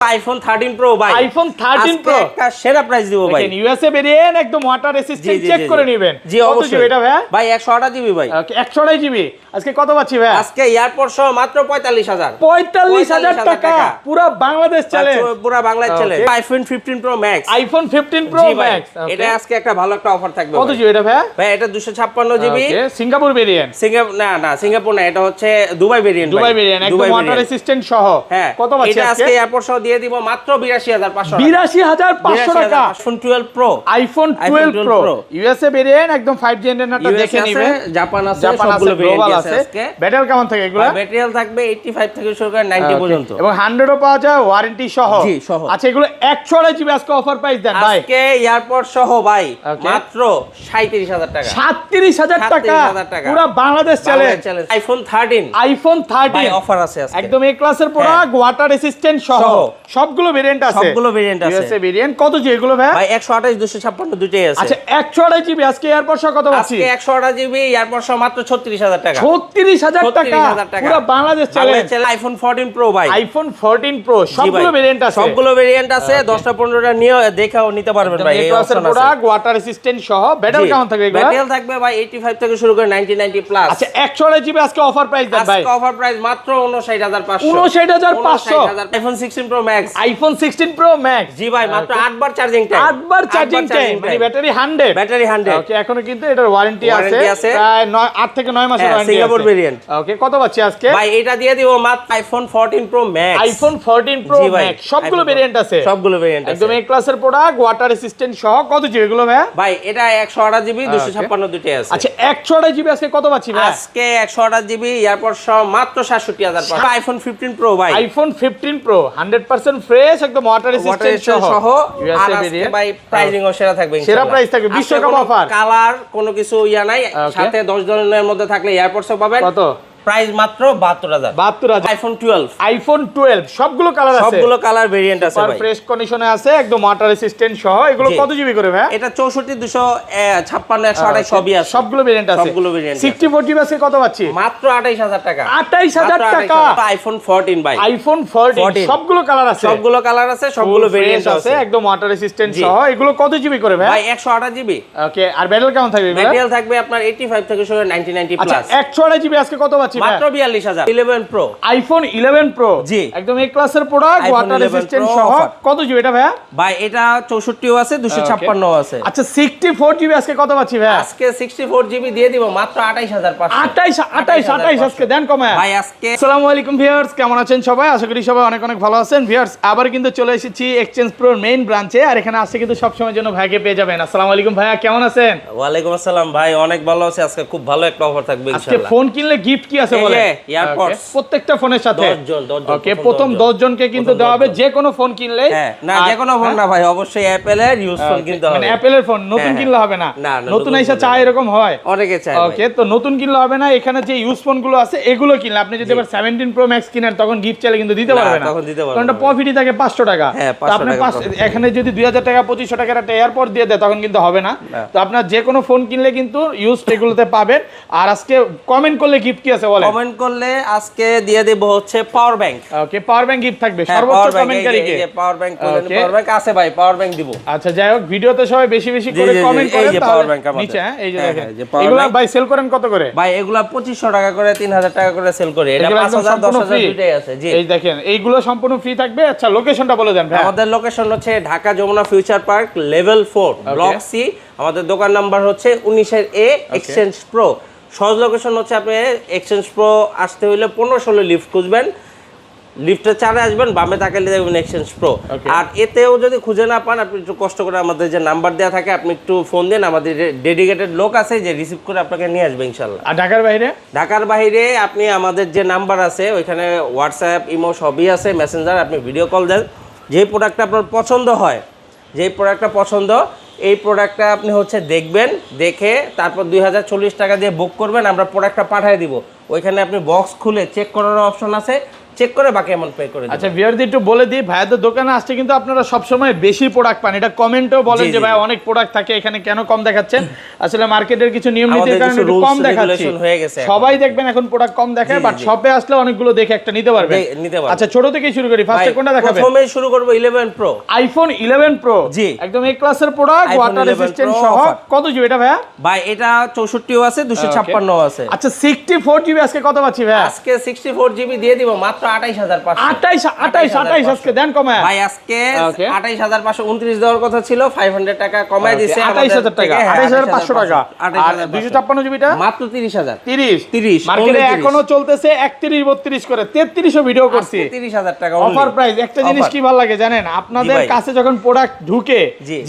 IPhone 13 pro ভাই, iPhone 13 pro একটা সেরা প্রাইস দিব ভাই। দেখেন ইউএসএ ভেরিয়েন্ট একদম ওয়াটার রেসিস্ট্যান্ট, চেক করে নেবেন। জি অবশ্যই এটা ভাই 128 জিবি ভাই। ওকে 128 জিবি। আজকে কত পাচ্ছি ভাই? আজকে এয়ারপোর্ট সহ মাত্র 45000 টাকা পুরো বাংলাদেশ চলে, পুরো বাংলাদেশ চলে। IPhone 15 pro max, iPhone 15 pro max, এটা আজকে একটা ভালো একটা অফার থাকবে। কত জিবি এটা ভাই? ভাই এটা 256 জিবি। ওকে সিঙ্গাপুর ভেরিয়েন্ট, সিঙ্গাপুর না, এটা হচ্ছে দুবাই ভেরিয়েন্ট। দুবাই ভেরিয়েন্ট একদম ওয়াটার রেসিস্ট্যান্ট সহ। হ্যাঁ কত পাচ্ছি এটা আজকে এয়ারপোর্ট সহ দিয়ে দিব মাত্র 82500 82500 টাকা। IPhone 12 pro, iPhone 12 pro USA variant একদম 5G ইন্টারনেটটা দেখে নেবেন। জাপান আছে, সবগুলো ভেরিয়েন্ট আছে আজকে। ব্যাটারি কেমন থাকে এগুলা? ব্যাটারি থাকবে 85 থেকে শুরু করে 90 পর্যন্ত এবং 100 ও পাওয়া যায় ওয়ারেন্টি সহ। জি সহ। আচ্ছা এগুলো 128 জিবি আজকে অফার প্রাইস দেন ভাই। আজকে এয়ারপোর্ট সহ ভাই মাত্র 37000 টাকা। 37000 টাকা পুরো বাংলাদেশ চলে। আইফোন 13, আইফোন 13 ভাই অফার আছে আজকে একদম এ ক্লাসের প্রোডাক্ট, ওয়াটার রেসিস্ট্যান্ট সহ সবগুলো ভেরিয়েন্ট আছে। সবগুলো ভেরিয়েন্ট আছে। ইউএসএ ভেরিয়েন্ট কত জি এগুলো ভাই? ভাই 128 256 দুটেই আছে। আচ্ছা 128 জিবি আজকে এয়ারপোর্ট সহ কত পাচ্ছি? আজকে 128 জিবি এয়ারপোর্ট সহ মাত্র 36000 টাকা। 36000 টাকা পুরো বাংলাদেশ চলে। আইফোন 14 প্রো ভাই, আইফোন 14 প্রো সবগুলো ভেরিয়েন্ট আছে। সবগুলো ভেরিয়েন্ট আছে। 10টা 15টা নিয়ে দেখাও নিতে পারবেন ভাই। এই ক্লাসের প্রোডাক্ট, ওয়াটার রেসিস্ট্যান্ট সহ। ব্যাটারি কেমন থাকবে এগুলো? ব্যাটারি থাকবে ভাই 85 থেকে শুরু করে 90 প্লাস। আচ্ছা 128 জিবি আজকে অফার প্রাইস দেন ভাই। আজকে অফার প্রাইস মাত্র 59500। 59500 iPhone 16 pro max, iPhone 16 pro max. জি ভাই মাত্র 8 বার চার্জিং টাইম। 8 বার চার্জিং টাইম মানে ব্যাটারি 100। ব্যাটারি 100। ওকে এখনো কিন্তু এটার ওয়ারেন্টি আছে প্রায় 8 থেকে 9 মাসের ওয়ারেন্টি আছে। Singapore variant. ওকে কত পাচ্ছি আজকে? ভাই এটা দিয়ে দিব মাত্র iPhone 14 pro max. IPhone 14 pro max সবগুলো ভেরিয়েন্ট আছে। সবগুলো ভেরিয়েন্ট আছে। একদম এ ক্লাসের প্রোডাক্ট, ওয়াটার রেসিস্ট্যান্ট সহ। কত জিবি এগুলো ভাই? ভাই এটা 128 জিবি 256 দুটেই আছে। আচ্ছা 128 জিবি আজকে কত পাচ্ছি ভাই? আজকে 128 জিবি এয়ারপোর্ট সহ মাত্র 67000 পাচ্ছি। আইফোন 15 প্রো ভাই, আইফোন 15 প্রো 100% ফ্রেশ একদম ওয়াটার রেসিস্ট্যান্ট সহ ইউএসএ ভেরিয়েন্ট। ভাই প্রাইসিং ও সেরা থাকবে ইনশাআল্লাহ। সেরা প্রাইস থাকবে, বিশ্বকাপ অফার। কালার কোনো কিছু ইয়া নাই, সাথে 10 ধরনের মধ্যে থাকলে এয়ারপোর্টস পাবেন। কত প্রাইস? মাত্র 72000। 72000। আইফোন 12, আইফোন 12 সবগুলো কালার আছে, সবগুলো কালার ভেরিয়েন্ট আছে ভাই। ফ্রেশ কন্ডিশনে আছে একদম ওয়াটার রেসিস্ট্যান্ট সহ। এগুলো কত জিবি করে ভাই? এটা 64 256 128 সবই আছে। সবগুলো ভেরিয়েন্ট আছে। সবগুলো ভেরিয়েন্ট 64 জিবি আছে কত পাচ্ছি? মাত্র 28000 টাকা। 28000 টাকা। আইফোন 14 ভাই, আইফোন 14 সবগুলো কালার আছে। সবগুলো কালার আছে, সবগুলো ভেরিয়েন্ট আছে একদম ওয়াটার রেসিস্ট্যান্ট সহ। এগুলো কত জিবি করে ভাই? ভাই 128 জিবি। ওকে আর ব্যাটারি কেমন থাকবে? ব্যাটারি থাকবে আপনার 85 থেকে শুরু 90 প্লাস। আচ্ছা 128 জিবি আজকে কত পাচ্ছি ভাই? মাত্র 42000। 11 প্রো, আইফোন 11 প্রো জি একদম এ ক্লাসের প্রোডাক্ট, ওয়াটার রেসিস্ট্যান্ট সহ। কত জিবি এটা ভাই? ভাই এটা 64ও আছে 256ও আছে। আচ্ছা 64 জিবি আজকে কত পাচ্ছি ভাই? আজকে 64 জিবি দিয়ে দিব মাত্র 28500। 28 আজকে দেন কমায় ভাই আজকে। আসসালামু আলাইকুম ভিউয়ার্স, কেমন আছেন সবাই? আশা করি সবাই অনেক অনেক ভালো আছেন। ভিউয়ার্স আবার কিন্তু চলে এসেছি এক্সচেঞ্জ প্রোর মেইন ব্রাঞ্চে, আর এখানে আসছে কিন্তু সব সময়ের জন্য ভাইকে পেয়ে যাবেন। আসসালামু আলাইকুম ভাইয়া, কেমন আছেন? ওয়ালাইকুম আসসালাম ভাই, অনেক ভালো আছে। আজকে খুব ভালো একটা অফার থাকবে ইনশাআল্লাহ। আজকে ফোন কিনলে গিফট কি আছে বলেন? এয়ারপডস প্রত্যেকটা ফোনের সাথে 10 জন। ওকে প্রথম 10 জনকে কিন্তু দেওয়া হবে যে কোনো ফোন কিনলে। না যে কোনো ফোন না ভাই, অবশ্যই অ্যাপল এর ইউজ ফোন কিনতে হবে। মানে অ্যাপল এর ফোন নতুন কিনলে হবে না। নতুন আইসা চাই এরকম হয়, অনেকে চায়। ওকে তো নতুন কিনলে হবে না। এখানে যে ইউজ ফোন গুলো আছে এগুলো কিনলে আপনি যদি আবার 17 প্রো ম্যাক্স কিনেন তখন গিফট চাইলে কিন্তু দিতে পারবে না, কারণ এটা প্রফিটই থাকে 500 টাকা। তো আপনি এখানে যদি 2000 টাকা 2500 টাকার একটা এয়ারপড দিয়ে দেয় তখন কিন্তু হবে না। তো আপনার যে কোনো ফোন কিনলে কিন্তু ইউজ এগুলোতে পাবেন। আর আজকে কমেন্ট করলে গিফট কি আছে বলেন? কমেন্ট করলে আজকে দিয়ে দেব হচ্ছে পাওয়ার ব্যাংক। ওকে পাওয়ার ব্যাংক গিফট থাকবে সর্বোচ্চ কমেন্টকারীকে। পাওয়ার ব্যাংক করলে পাওয়ার ব্যাংক আছে ভাই, পাওয়ার ব্যাংক দিব। আচ্ছা যাই হোক, ভিডিওতে সবাই বেশি বেশি করে কমেন্ট করেন। এই যে পাওয়ার ব্যাংক আমাদের নিচে এই যে দেখেন এগুলা ভাই সেল করেন কত করে? ভাই এগুলা 2500 টাকা করে 3000 টাকা করে সেল করে। এটা 5000 10000 দুটেই আছে। জি এই দেখেন এইগুলো সম্পূর্ণ ফ্রি থাকবে। আচ্ছা লোকেশনটা বলে দেন ভাই। আমাদের লোকেশন হচ্ছে Dhaka Jamuna future park level 4 block C. আমাদের দোকান নাম্বার হচ্ছে 19 এ এক্সচেঞ্জ প্রো। সহজ লোকেশন হচ্ছে আপনি এক্সচেঞ্জ প্রো আসতে হইলে 15-16 লিফট খুঁজবেন, লিফটে 4 আসবেন, বামে তাকালে দেখবেন এক্সচেঞ্জ প্রো। আর এতেও যদি খুঁজে না পান আপনি একটু কষ্ট করে আমাদের যে নাম্বার দেওয়া থাকে আপনি একটু ফোন দেন, আমাদের ডেডিকেটেড লোক আছে যে রিসিভ করে আপনাকে নিয়ে আসবে ইনশাআল্লাহ। আর ঢাকার বাইরে? ঢাকার বাইরে আপনি আমাদের যে নাম্বার আছে ওইখানে হোয়াটসঅ্যাপ ইমো সবই আছে, মেসেঞ্জার, আপনি ভিডিও কল দেন। যে প্রোডাক্টটা আপনার পছন্দ হয়, যেই প্রোডাক্টটা পছন্দ এই প্রোডাক্টটা আপনি হচ্ছে দেখবেন, দেখে তারপর 2040 টাকা দিয়ে বুক করবেন, আমরা প্রোডাক্টটা পাঠিয়ে দিব। ওইখানে আপনি বক্স খুলে চেক করার অপশন আছে, চেক করে বাকি অ্যামাউন্ট পে করে দিবেন। আচ্ছা ভিউয়ারদের একটু বলে দিই, ভাইয়াদের দোকানে আসছে কিন্তু আপনারা সবসময় বেশি প্রোডাক্ট পান, এটা কমেন্টেও বলেন যে ভাই অনেক প্রোডাক্ট থাকে এখানে কেন কম দেখাচ্ছেন। আসলে মার্কেটের কিছু নিয়ম নীতির কারণে একটু কম দেখাচ্ছি, সবাই দেখবেন এখন প্রোডাক্ট কম দেখায়, বাট শপে আসলে অনেকগুলো দেখে একটা নিতে পারবেন। আচ্ছা ছোট থেকে শুরু করি, ফার্স্টে কোনটা দেখাবেন? প্রথমে শুরু করব 11 প্রো, আইফোন 11 প্রো, জি একদম এ ক্লাসের প্রোডাক্ট, ওয়াটার রেজিস্ট্যান্ট সহ। কত জিবি এটা ভাইয়া? ভাই এটা 64ও আছে 256ও আছে। আচ্ছা 64 জিবি আজকে কত পাচ্ছি ভাইয়া? আজকে 64 জিবি দিয়ে দিব মাত্র 28500। 28 আজকে দেন কমায় ভাই, আজকে 28529 দেওয়ার কথা ছিল, 500 টাকা কমায় দিয়েছে 28000 টাকা, 28500 টাকা। আর 256 জিবিটা মাত্র 30000। 30 মার্কেটে এখনো চলতেছে 31 32 করে, 3300 ভিডিও করছি, 30000 টাকা অফার প্রাইস। একটা জিনিস কি ভালো লাগে জানেন, আপনাদের কাছে যখন প্রোডাক্ট ঢুকে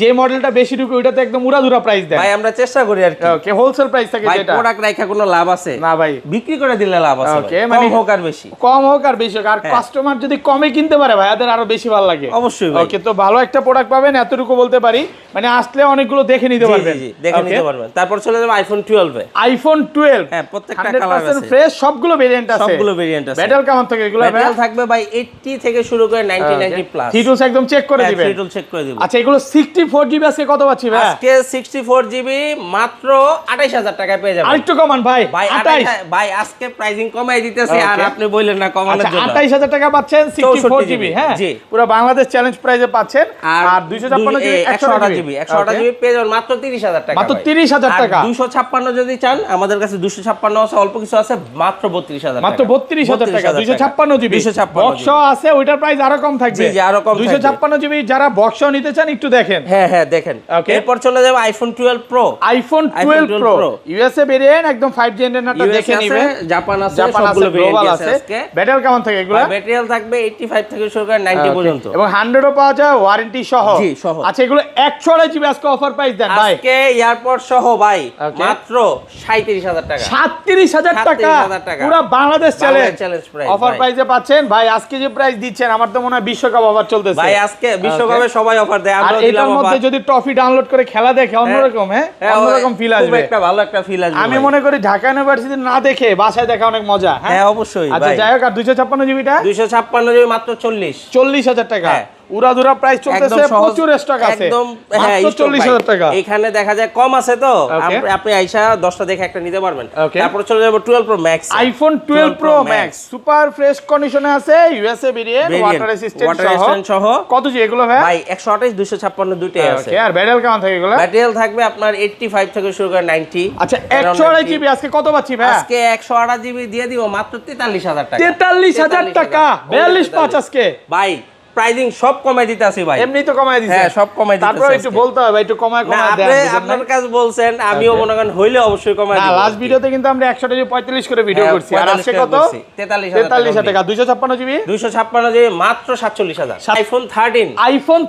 যে মডেলটা বেশি ঢুকে ওইটাতে একদম উড়াধুরা প্রাইস দেয় ভাই, আমরা চেষ্টা করি আর কি। ওকে, হোলসেল প্রাইস থাকে যেটা। প্রোডাক্ট রাখা কোনো লাভ আছে না ভাই, বিক্রি করে দিলে লাভ আছে। ওকে, মানে হোক আর বেশি, কম হোক আর বেশি হোক, আর কাস্টমার যদি কমে কিনতে পারে ভাই তাদের আরো বেশি ভালো লাগে। অবশ্যই ভাই। ওকে, তো ভালো একটা প্রোডাক্ট পাবেন এতটুকু বলতে পারি, মানে আসলে অনেকগুলো দেখে নিতে পারবেন। জি দেখে নিতে পারবেন। তারপর চলে যাবে আইফোন 12 এ। আইফোন 12, হ্যাঁ প্রত্যেকটা কালার আছে, ফ্রেশ, সবগুলো ভেরিয়েন্ট আছে, সবগুলো ভেরিয়েন্ট আছে। ব্যাটাল কেমন থাকে এগুলো? ব্যাটাল থাকবে ভাই 80 থেকে শুরু করে 90 90 প্লাস। থ্রিটুলস একদম চেক করে দিবেন, থ্রিটুল চেক করে দিবেন। আচ্ছা এগুলো 64 জিবি আজকে কত পাচ্ছি ভাই? আজকে 64 জিবি মাত্র 28000 টাকায় পেয়ে যাবেন। আরেকটু কমান ভাই, 28 ভাই, আজকে প্রাইসিং কমাই দিতেছি, আর আপনি বললেন না কমানোর জন্য। 28000 টাকা পাচ্ছেন 64 জিবি, হ্যাঁ পুরো বাংলাদেশ চ্যালেঞ্জ প্রাইসে পাচ্ছেন। আর 256 জিবি 128 জিবি 128 জিবি পেয়ে যাবেন মাত্র 30000 টাকা। মাত্র 30000 টাকা। 256 যদি চান আমাদের কাছে 256 আছে, অল্প কিছু আছে, মাত্র 32000 টাকা। মাত্র 32000 টাকা 256 জিবি। বক্স আছে, ওইটার প্রাইস আরো কম থাকবে। জি আরো কম। 256 জিবি যারা বক্স নিতে চান একটু দেখেন। হ্যাঁ দেখেন। এরপর চলে যাবে iPhone 12 pro. IPhone 12 pro USA variant, একদম 5G অ্যান্টেনাটা দেখে নেবেন। জাপান আছে, সবগুলো ভেরিয়েন্ট আছে। ব্যাটারি কেমন থাকে এগুলো? ব্যাটারি থাকবে 85 থেকে শুরু করে 90 পর্যন্ত, এবং 100ও পাওয়া যায় ওয়ারেন্টি সহ। জি সহ। আচ্ছা এগুলো 128 জিবি আজকে অফার প্রাইস দেন ভাই। আজকে এয়ারপোর্ট সহ ভাই মাত্র 37000 টাকা। 37000 টাকা পুরো বাংলাদেশ চ্যালেঞ্জ প্রাইস অফার প্রাইসে পাচ্ছেন ভাই। আজকে যে প্রাইস দিচ্ছেন আমার তো মনে হয় বিশ্বকাপ অফার চলতেছে ভাই। আজকে বিশ্বকাপে সবাই অফার দেয়, আমরা দিলাম এটার মধ্যে যদি ট্রফি ডাউনলোড করে খেলা দেখে অন্যরকম, অন্যরকম ফিল আসবে, একটা ভালো একটা ফিল আসবে। আমি মনে করি ঢাকা ইউনিভার্সিটি না দেখে বাসায় দেখা অনেক মজা। হ্যাঁ অবশ্যই। আচ্ছা যাই হোক, আর 256 জিবিটা 256 জিবি মাত্র 40000 টাকা। উড়াধুরা প্রাইস চলতেছে, প্রচুর স্টক আছে, একদম। হ্যাঁ 40000 টাকা। এখানে দেখা যায় কম আছে, তো আপনি আইসা 10টা দেখে একটা নিতে পারবেন। তারপর চলে যাব 12 pro max. IPhone 12 pro max super fresh কন্ডিশনে আছে, ইউএসএ ভেরিয়েন্ট, ওয়াটার রেজিস্ট্যান্ট সহ। কত জি এগুলো ভাই? ভাই 128 256 দুটেই আছে। আর ব্যাটারি কেমন থাকে এগুলো? ব্যাটারি থাকবে আপনার 85 থেকে শুরু করে 90। আচ্ছা 128 জিবি আজকে কত পাচ্ছি ভাই? আজকে 128 জিবি দিয়ে দিব মাত্র 43000 টাকা। 43000 টাকা 42.5 আজকে ভাই। প্রাইসিং সব কমাই দিতে আছি ভাই। এমনি তো কমাই দিছেন। হ্যাঁ সব কমাই দিতে। তারপর একটু বলতে হবে, একটু কমায় দেন। আপনার কাছে বলছেন, আমিও মনে করেন হইলে অবশ্যই কমাই দেব। না লাস্ট ভিডিওতে কিন্তু আমরা 145 করে ভিডিও করছি, আর আজকে কত? 43000 টাকা। 256 জিবি 256 জিবি মাত্র 47000। আইফোন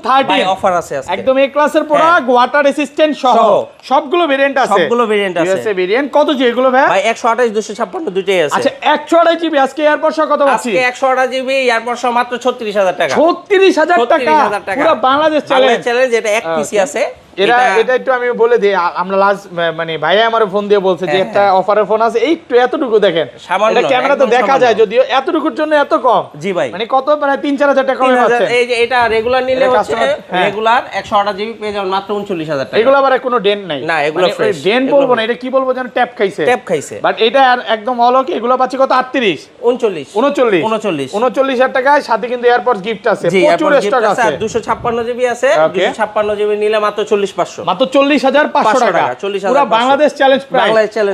13 ভাই অফার আছে আজকে, একদম এ ক্লাসের প্রোডাক্ট, ওয়াটার রেজিস্ট্যান্ট সহ, সবগুলো ভেরিয়েন্ট আছে। সবগুলো ভেরিয়েন্ট আছে। ইউএসএ ভেরিয়েন্ট কত জি এগুলো ভাই? ভাই 128 256 দুটেই আছে। আচ্ছা 128 জিবি আজকে এয়ারপোর্ট সহ কত পাচ্ছি? আজকে 128 জিবি এয়ারপোর্ট সহ মাত্র 36000 টাকা। 36000 টাকা পুরো বাংলাদেশ চ্যালেঞ্জ। এটা এক পিসি আছে। এটা একটু আমি বলে দিই, আমরা লাস্ট মানে ভাইয়া আমার ফোন দিয়ে বলছে যে একটা অফারের ফোন আছে, একটু এতটুকু দেখেন, এটা ক্যামেরাতে দেখা যায় যদিও, এতটুকুর জন্য এত কম। জি ভাই, মানে কত, মানে 3-4000 টাকা কমে পাচ্ছেন। এই যে এটা রেগুলার নিলে হচ্ছে রেগুলার 128 জিবি পেয়ে যাবেন মাত্র 39000 টাকা। এগুলো আবার কোনো ডেন্ট নাই, না এগুলো ফ্রেশ। ডেন্ট বলবো না, এটা কি বলবো জানেন, ট্যাপ খাইছে। বাট এটা একদম অলক। এগুলো পাচ্ছি কত? 38 39 টাকায়, সাথে কিন্তু এয়ারপোর্টস গিফট আছে, প্রচুর স্টক আছে। 256 জিবি আছে, 256 জিবি নিলে মাত্র 40500, মাত্র 40500 টাকা। পুরো বাংলাদেশ চ্যালেঞ্জ প্রাইস,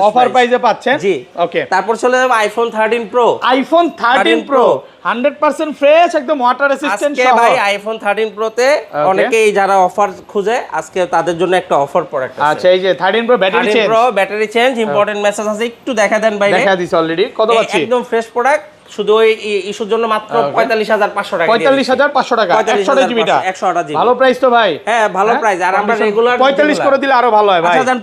অফার প্রাইসে পাচ্ছেন। জি ওকে, তারপর চলে যাবে iPhone 13 pro. IPhone 13 pro 100% fresh, একদম ওয়াটার রেজিস্ট্যান্ট সহ। ভাই আইফোন 13 প্রো তে অনেকেই যারা অফার খুঁজে, আজকে তাদের জন্য একটা অফার প্রোডাক্ট আছে। আচ্ছা এই যে 13 pro battery change, important message আছে, একটু দেখা দেন ভাই। দেখা দিছি অলরেডি। কত পাচ্ছি? একদম ফ্রেশ প্রোডাক্ট, শুধু ওই ইস্যুর জন্য মাত্র 45500 টাকা। 45500 টাকা 128 জিবিটা। 128 জিবি ভালো প্রাইস তো ভাই। হ্যাঁ ভালো প্রাইস। আর আমরা রেগুলার 45 করে দিলে আরো ভালো হয় ভাই। আচ্ছা দেন,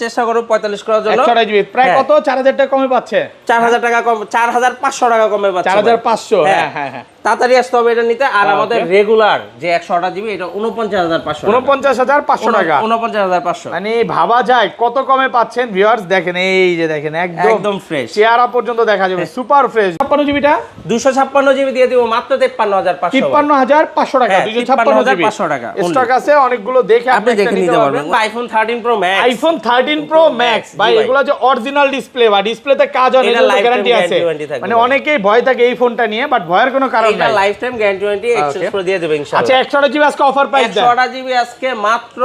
চেষ্টা করব 45 করার জন্য। 128 জিবি প্রায় কত? 4000 টাকা কমে পাচ্ছে। 4000 টাকা কম, 4500 টাকা কমে পাচ্ছে। 4500, হ্যাঁ হ্যাঁ হ্যাঁ। তাড়াতাড়ি আসতে হবে এটা নিতে। আর আমাদের রেগুলার যে 128 জিবি এটা 49500 49500 টাকা 49500 মানে ভাবা যায় কত কমে পাচ্ছেন ভিউয়ার্স। দেখেন এই যে দেখেন একদম ফ্রেশ, চেহারা পর্যন্ত দেখা যাবে সুপার ফ্রেশ। 56 জিবিটা 256 জিবি দিয়ে দিব মাত্র 53500 টাকা। 256 টাকা স্টক আছে অনেকগুলো, দেখে আপনি দেখে নিতে পারবেন। IPhone 13 pro max, iPhone 13 pro max ভাই এগুলো যে অরিজিনাল ডিসপ্লে বা ডিসপ্লেতে কাজ হয় এর গ্যারান্টি আছে। মানে অনেকেই ভয় থাকে এই ফোনটা নিয়ে, বাট ভয়ের কোনো কারণ নাই, এটা লাইফ টাইম গ্যারান্টি এক্সচেঞ্জ করে দিয়ে দেব ইনশাআল্লাহ। আচ্ছা 128 জিবি আজকে অফার প্রাইস দেন। 128 জিবি আজকে মাত্র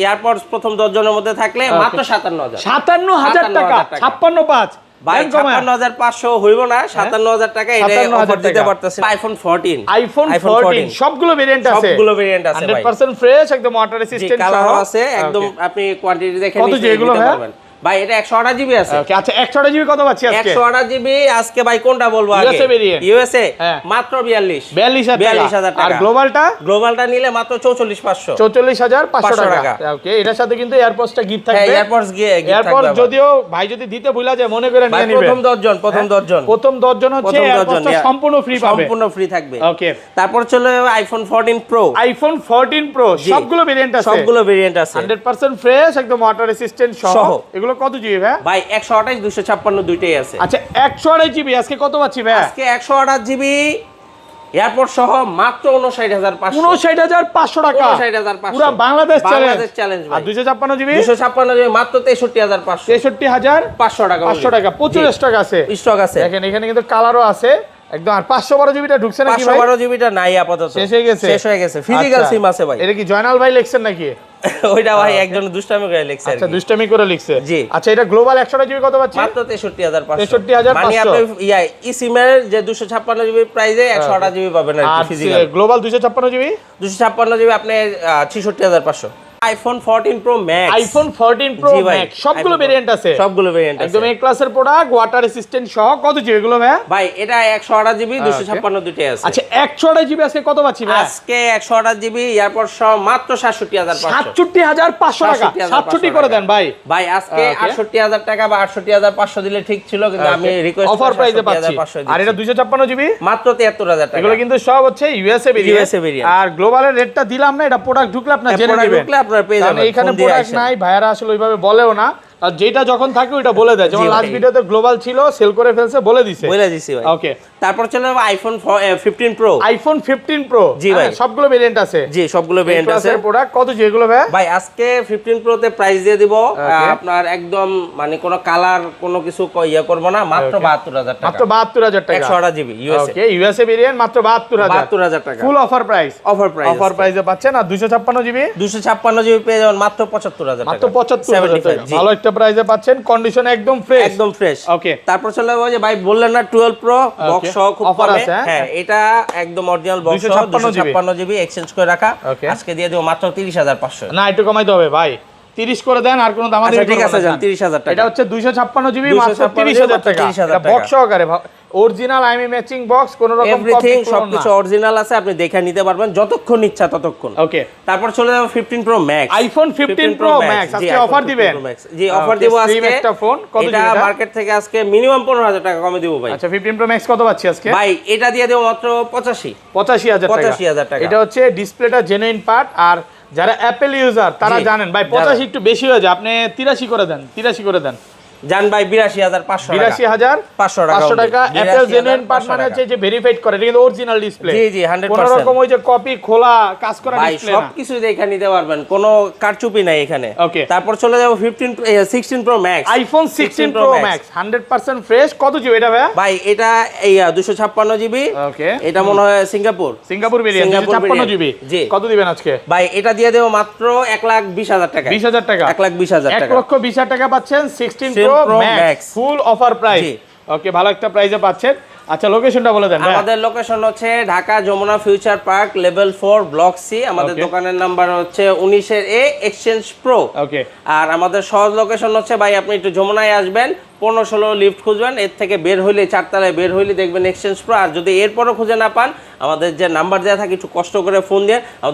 এয়ারপডস প্রথম 10 জনের মধ্যে থাকলে মাত্র 57000 টাকা 565 ভাই 56500 হইব না, 57000 টাকা এটা অফার দিতে পারতেছি। আইফোন 14 সবগুলো ভেরিয়েন্ট আছে, সবগুলো ভেরিয়েন্ট আছে ভাই 100% ফ্রেশ, একদম ওয়াটার রেসিস্ট্যান্ট কালার আছে, একদম আপনি কোয়ান্টিটি দেখে নিতে পারবেন ভাই। এটা 128 জিবি আছে। ওকে আচ্ছা 128 জিবি কত পাচ্ছি আজকে? 128 জিবি আজকে ভাই কোনটা বলবো আগে? ইউএসএ মাত্র 42000 টাকা। আর গ্লোবালটা নিলে মাত্র 44500 44500 টাকা। ওকে এটার সাথে কিন্তু এয়ারপডসটা গিফট থাকবে। হ্যাঁ এয়ারপডস এয়ারপড যদিও ভাই যদি দিতে ভুলা যায় মনে করে নিয়ে নেবেন। প্রথম 10 জন হচ্ছে এয়ারপডসটা সম্পূর্ণ ফ্রি পাবে, সম্পূর্ণ ফ্রি থাকবে। ওকে তারপর চলে আইফোন 14 প্রো, আইফোন 14 প্রো সবগুলো ভেরিয়েন্ট আছে 100% ফ্রেশ, একদম ওয়াটার রেসিস্ট্যান্ট সহ। এগুলো কত জিবি ভাই? 128 256 দুইটাই আছে। আচ্ছা 128 জিবি আজকে কত পাচ্ছি ভাই? আজকে 128 জিবি এয়ারপোর্ট সহ মাত্র 59500 টাকা। 59500 পুরো বাংলাদেশ চ্যালেঞ্জ ভাই। আর 256 জিবি মাত্র 63500 63500 টাকা 500 টাকা 50 টাকা আছে, স্টক আছে। দেখেন এখানে কিন্তু কালারও আছে একদম। আর 512 জিবিটা ঢুকছে নাকি ভাই? 512 জিবিটা নাই আপাতত, শেষ হয়ে গেছে। ফিজিক্যাল সিম আছে ভাই। এটা কি জয়নাল ভাই লিখছেন নাকি? ওইটা ভাই একজন দুষ্টামি করে লিখছে। আচ্ছা দুষ্টামি করে লিখছে। জি আচ্ছা এটা গ্লোবাল 128 জিবি কত পাচ্ছি? মাত্র 63500 63500 মানে আপনি ই সিমের যে 256 জিবি প্রাইসে 128 জিবি পাবেন আর কি ফিজিক্যাল। গ্লোবাল 256 জিবি আপনি 66500। IPhone 14 pro max, iPhone 14 pro max সবগুলো ভেরিয়েন্ট আছে, একদম এ ক্লাসের প্রোডাক্ট, ওয়াটার রেসিস্ট্যান্ট সহ। কত জিবি এগুলো ভাই? ভাই এটা 128 জিবি 256 দুটোই আছে। আচ্ছা 128 জিবি আজকে কত পাচ্ছি ভাই? আজকে 128 জিবি এয়ারপড সহ মাত্র 67500 টাকা। 67 করে দেন ভাই। ভাই আজকে 68000 টাকা বা 68500 দিলে ঠিক ছিল, কিন্তু আমি রিকোয়েস্ট অফার প্রাইসে পাচ্ছি। আর এটা 256 জিবি মাত্র 73000 টাকা। এগুলো কিন্তু সব হচ্ছে ইউএসএ ভেরিয়েন্ট। আর গ্লোবালের রেটটা দিলাম না, এটা প্রোডাক্ট ঢুকলে আপনি জেনে নেবেন। এখানে প্রোডাক্ট নাই, ভাইয়ারা আসলে ওইভাবে বলেও না, আর যেটা যখন থাকে ওইটা বলে দেয়। যেমন লাস্ট ভিডিওতে গ্লোবাল ছিল, সেল করে ফেলছে, বলে দিছি ভাই। ওকে তারপর চলে আইফোন 15 প্রো, আইফোন 15 প্রো। জি ভাই সবগুলো ভেরিয়েন্ট আছে, জি সবগুলো ভেরিয়েন্ট আছে। প্রোডাক্ট কত যেগুলো ভাই? ভাই আজকে 15 প্রো তে প্রাইস দিয়ে দিব আপনার একদম মানে কোনো কালার কোনো কিছু ইয়া করব না, মাত্র 72000 টাকা। মাত্র 72000 টাকা 128 জিবি ইউএসএ। ওকে ইউএসএ ভেরিয়েন্ট মাত্র 72000 টাকা। ফুল অফার প্রাইস, অফার প্রাইসে পাচ্ছেন। আর 256 জিবি পেয়ে যাবেন মাত্র 75000 টাকা, মাত্র 75000 টাকা। ভালো একটা প্রাইসে পাচ্ছেন, কন্ডিশন একদম ফ্রেশ। ওকে তারপর চলে যে ভাই বললেন না 12 প্রো বক্স সহ খুব অফার আছে। হ্যাঁ এটা একদম অরিজিনাল বক্স সহ 256 জিবি এক্সচেঞ্জ করে রাখা। আজকে দিয়ে দেব মাত্র 30500। না একটু কমাইতে হবে ভাই, 30 করে দেন, আর কোনো দাম ঠিক আছে জান 30000 টাকা। এটা হচ্ছে 256 জিবি মাত্র 30000 টাকা। এটা বক্স সহকারে অরিজিনাল আইএমআই ম্যাচিং বক্স, কোন রকম এভরিথিং সবকিছু অরিজিনাল আছে, আপনি দেখে নিতে পারবেন যতক্ষণ ইচ্ছা ততক্ষণ। ওকে তারপর চলে যাব 15 pro max, iPhone 15 pro max আজকে অফার দিবেন। জি অফার দেব আজকে একটা ফোন কত এটা মার্কেট থেকে আজকে মিনিমাম 15000 টাকা কমে দেব ভাই। আচ্ছা 15 প্রো ম্যাক্স কত পাচ্ছি আজকে ভাই? এটা দিয়ে দেব মাত্র 85000 টাকা। এটা হচ্ছে ডিসপ্লেটা জেনুইন পার্ট। আর যারা অ্যাপল ইউজার তারা জানেন ভাই 85 একটু বেশি হয়ে যায়, আপনি 83 করে দেন, 83 করে দেন। জান ভাই 82500 টাকা। অ্যাপল জেনুইন পার্ট মানে হচ্ছে যে ভেরিফাইড করে, এটা কিন্তু অরিজিনাল ডিসপ্লে। জি জি 100%। কোন রকম ওই যে কপি খোলা কাজ করা ডিসপ্লে না, সবকিছু দেখে নিতে পারবেন, কোনো কারচুপি নাই এখানে। ওকে তারপর চলে যাব 16 pro max, iPhone 16 pro max 100% fresh. কত জিবি এটা ভাই? ভাই এটা 256 জিবি। ওকে এটা মনে হয় সিঙ্গাপুর ভেরিয়েন্ট 256 জিবি। কত দিবেন আজকে? ভাই এটা দিয়ে দেব মাত্র 1,20,000 টাকা। 20000 টাকা 1,20,000 টাকা। 1,20,000 টাকা পাচ্ছেন 16 pro max full offer price. Okay ভালো একটা প্রাইসে পাচ্ছেন। আচ্ছা লোকেশনটা বলে দেন। আমাদের লোকেশন হচ্ছে Dhaka Jamuna future park level 4 block C. আমাদের দোকানের নাম্বার হচ্ছে 19 এ এক্সচেঞ্জ প্রো। ওকে আর আমাদের সহজ লোকেশন হচ্ছে ভাই আপনি একটু যমুনায় আসবেন, 15-16 লিফট খুঁজবেন, এর থেকে বের হইলে 4 তলায় বের হইলে দেখবেন এক্সচেঞ্জ প্রো। আর যদি এরপরও খুঁজে না পান, আমাদের যে নাম্বার দেওয়া থাকে একটু কষ্ট করে ফোন দিয়ে